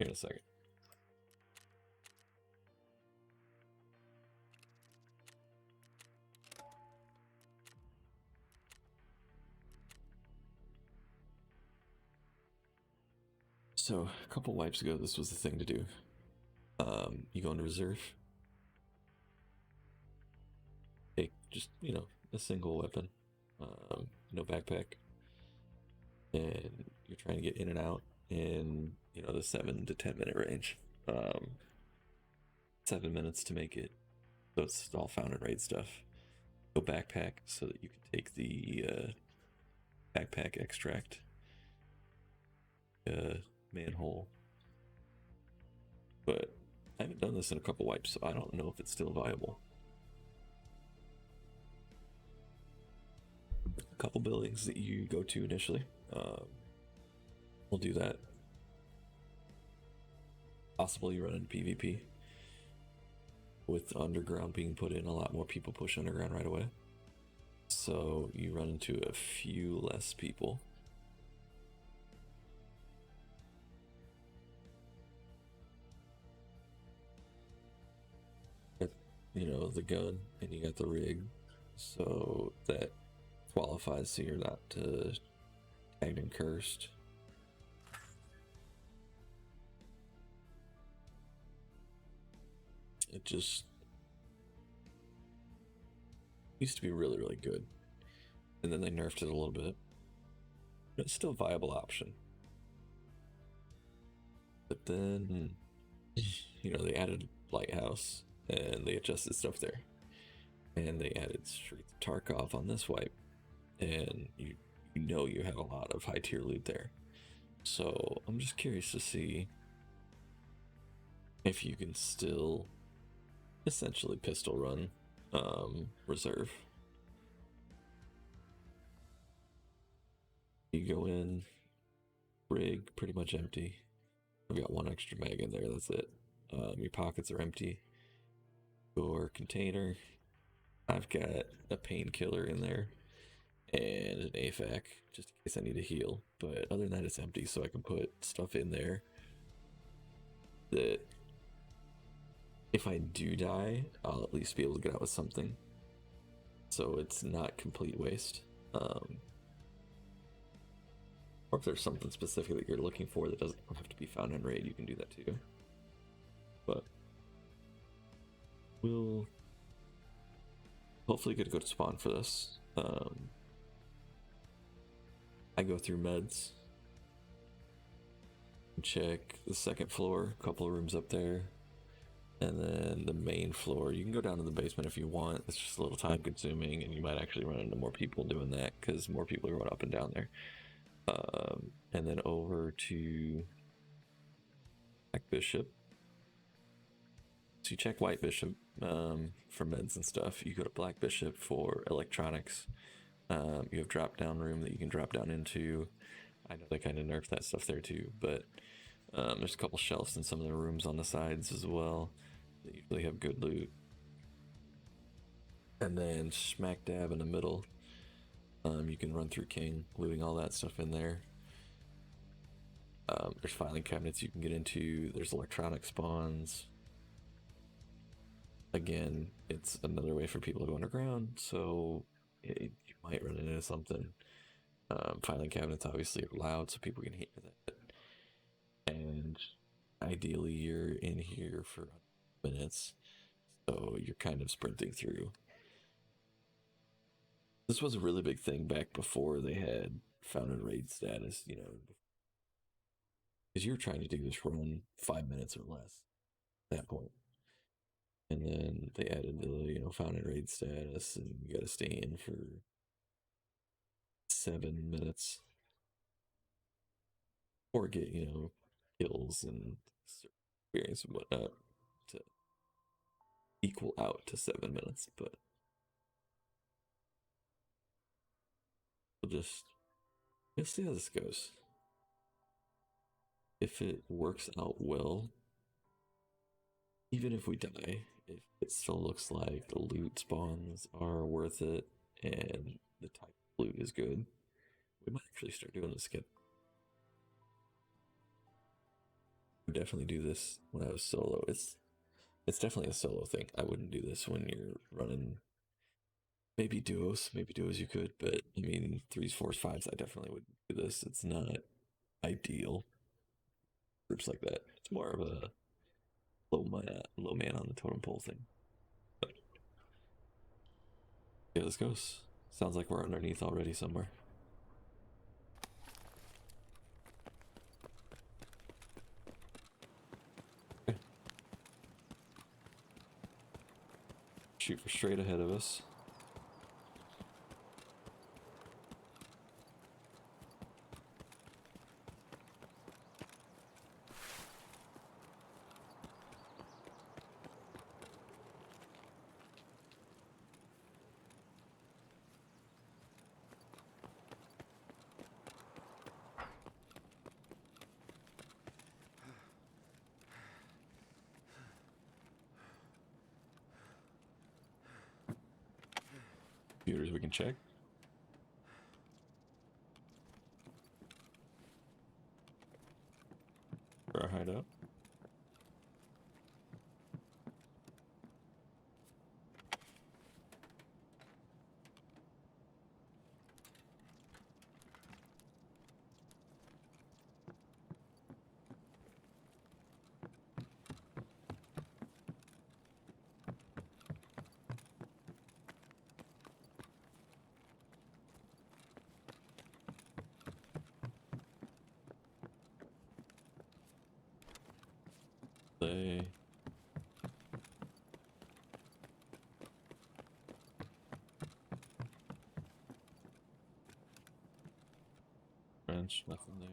here in a second. So a couple wipes ago, this was the thing to do. You go into reserve, take just a single weapon, no backpack, and you're trying to get in and out in the 7 to 10 minute range. 7 minutes to make it, so it's all found and raid stuff. Go backpack so that you can take the backpack extract manhole. But I haven't done this in a couple wipes, so I don't know if it's still viable. A couple buildings that you go to initially. We'll do that. Possibly you run into PvP. With underground being put in, a lot more people push underground right away. So you run into a few less people. The gun, and you got the rig, so that qualifies, so you're not tagged and cursed. It just used to be really, really good, and then they nerfed it a little bit. But it's still a viable option. But then, they added Lighthouse, and they adjusted stuff there. And they added Streets of Tarkov on this wipe, and you have a lot of high tier loot there. So I'm just curious to see if you can still essentially pistol run reserve. You go in, rig pretty much empty. I've got one extra mag in there, that's it. Your pockets are empty. Your container, I've got a painkiller in there and an AFAC just in case I need to heal. But other than that, it's empty, so I can put stuff in there that if I do die, I'll at least be able to get out with something. So it's not complete waste. Or if there's something specific that you're looking for that doesn't have to be found in raid, you can do that too. But we'll hopefully get a good spawn for this. I go through meds, check the second floor, a couple of rooms up there, and then the main floor. You can go down to the basement if you want. It's just a little time consuming, and you might actually run into more people doing that because more people are going up and down there. And then over to Black Bishop. So you check White Bishop for meds and stuff. You go to Black Bishop for electronics. You have drop down room that you can drop down into. I know they kind of nerfed that stuff there too, but there's a couple shelves in some of the rooms on the sides as well that usually have good loot. And then smack dab in the middle, you can run through King, looting all that stuff in there. There's filing cabinets you can get into. There's electronic spawns. Again, it's another way for people to go underground, so you might run into something. Filing cabinets obviously are loud, so people can hear that. And ideally, you're in here for minutes, so you're kind of sprinting through. This was a really big thing back before they had found and raid status, because you're trying to do this run 5 minutes or less at that point. And then they added the found and raid status, and you got to stay in for 7 minutes or get kills and experience and whatnot to equal out to 7 minutes. But we'll see how this goes. If it works out well, even if we die, if it still looks like the loot spawns are worth it and the type of loot is good, we might actually start doing this again. would definitely do this when I was solo. It's definitely a solo thing. I wouldn't do this when you're running maybe duos you could, but I mean threes, fours, fives, I definitely wouldn't do this. It's not ideal. Groups like that. It's more of a low man on the totem pole thing. But yeah, this goes. Sounds like we're underneath already somewhere. Okay. Shoot for straight ahead of us. Computers we can check. For our hideout. They French, nothing there.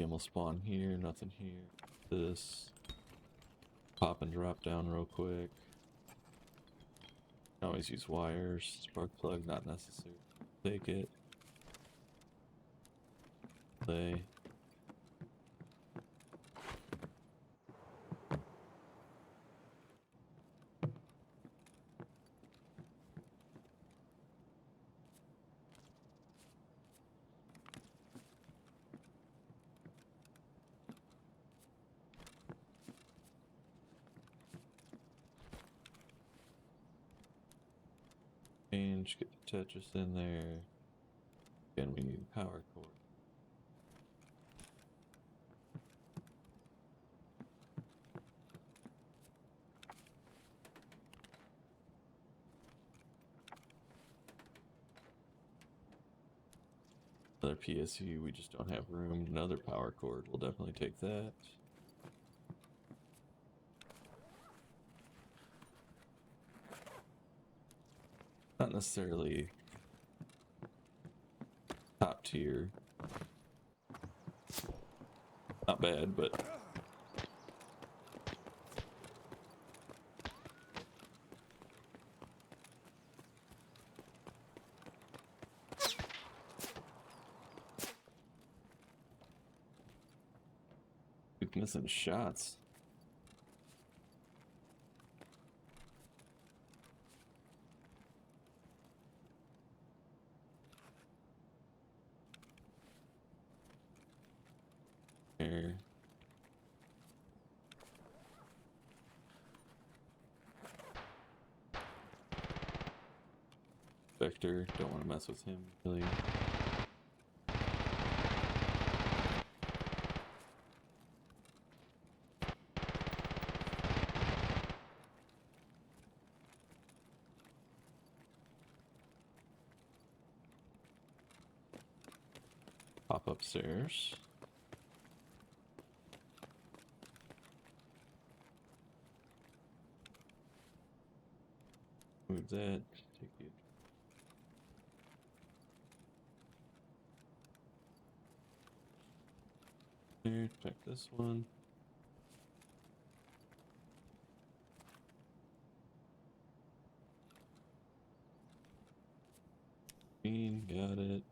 We'll spawn here, nothing here. This. Pop and drop down real quick. Always use wires. Spark plug, not necessary. Take it. Play. Change, get the Tetris in there. Again, we need power cord. Another PSU, we just don't have room. Another power cord, we'll definitely take that. Not necessarily top tier. Not bad, but keep missing shots. Here. Vector, don't want to mess with him really. Pop upstairs. Move that. Take it. There, check this one. Green, got it.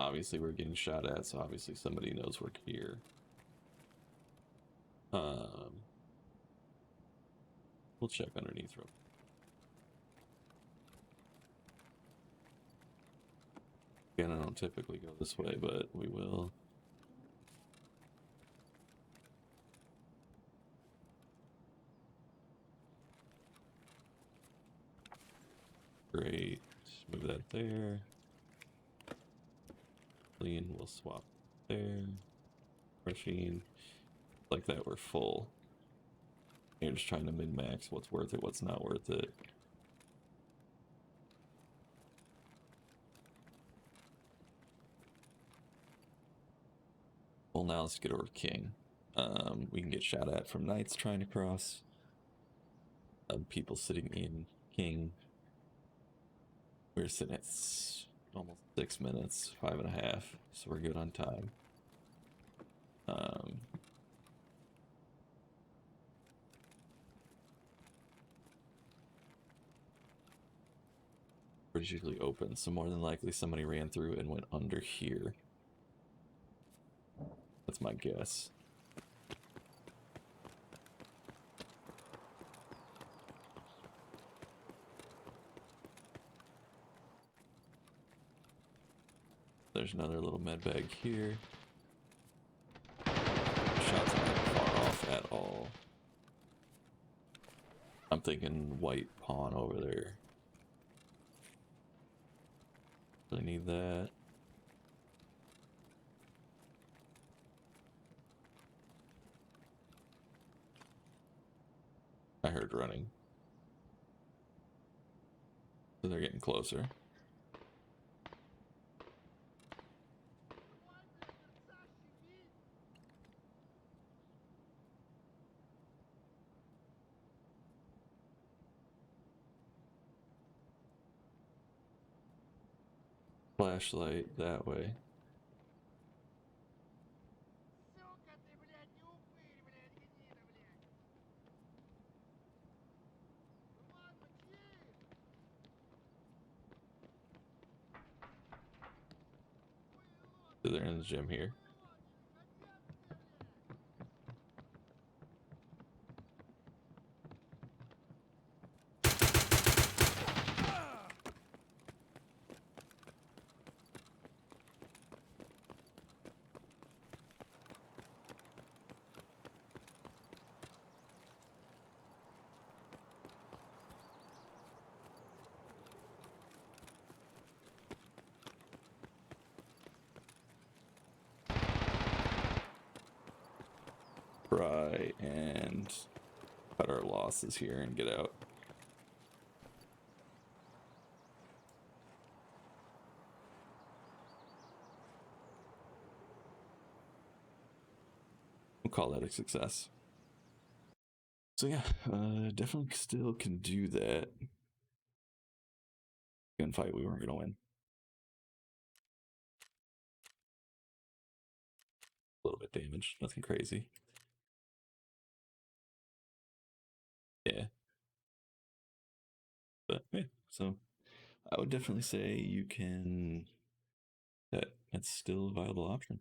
obviously we're getting shot at, so obviously somebody knows we're here. We'll check underneath real. Again, I don't typically go this way, but we will. Great. Move that there. Clean. We'll swap there. Crushing. Like that, we're full. You're just trying to min-max what's worth it, what's not worth it. Well, now let's get over King. We can get shot at from knights trying to cross. People sitting in King. We're sitting at almost 6 minutes, 5.5, so we're good on time. Particularly open, so more than likely somebody ran through and went under here. That's my guess. There's another little med bag here. Shots aren't far off at all. I'm thinking white pawn over there. Really need that. I heard running. So they're getting closer. Flashlight that way. So they're in the gym here. Try and cut our losses here and get out. We'll call that a success. So yeah, definitely still can do that. Gunfight, we weren't gonna win. A little bit damaged, nothing crazy. Yeah. But yeah, so I would definitely say you can, that's still a viable option.